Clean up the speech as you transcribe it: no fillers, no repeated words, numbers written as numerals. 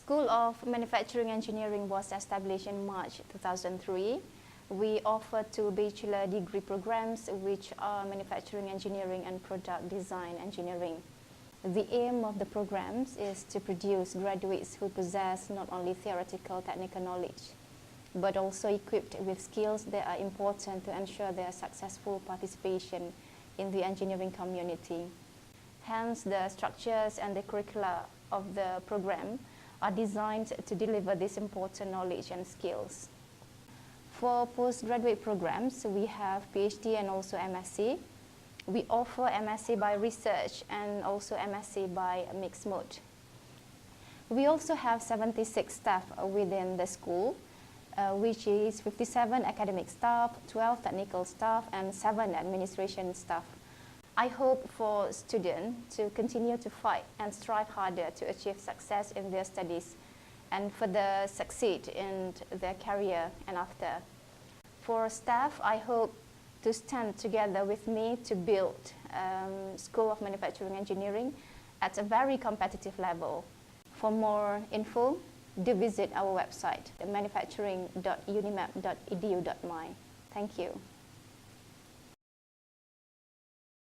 School of Manufacturing Engineering was established in March 2003. We offer two bachelor degree programs, which are Manufacturing Engineering and Product Design Engineering. The aim of the programs is to produce graduates who possess not only theoretical technical knowledge, but also equipped with skills that are important to ensure their successful participation in the engineering community. Hence, the structures and the curricula of the program are designed to deliver this important knowledge and skills. For postgraduate programs, we have PhD and also MSc. We offer MSc by research and also MSc by mixed mode. We also have 76 staff within the school, which is 57 academic staff, 12 technical staff, and 7 administration staff. I hope for students to continue to fight and strive harder to achieve success in their studies and further succeed in their career and after. For staff, I hope to stand together with me to build School of Manufacturing Engineering at a very competitive level. For more info, do visit our website, manufacturing.unimap.edu.my. Thank you.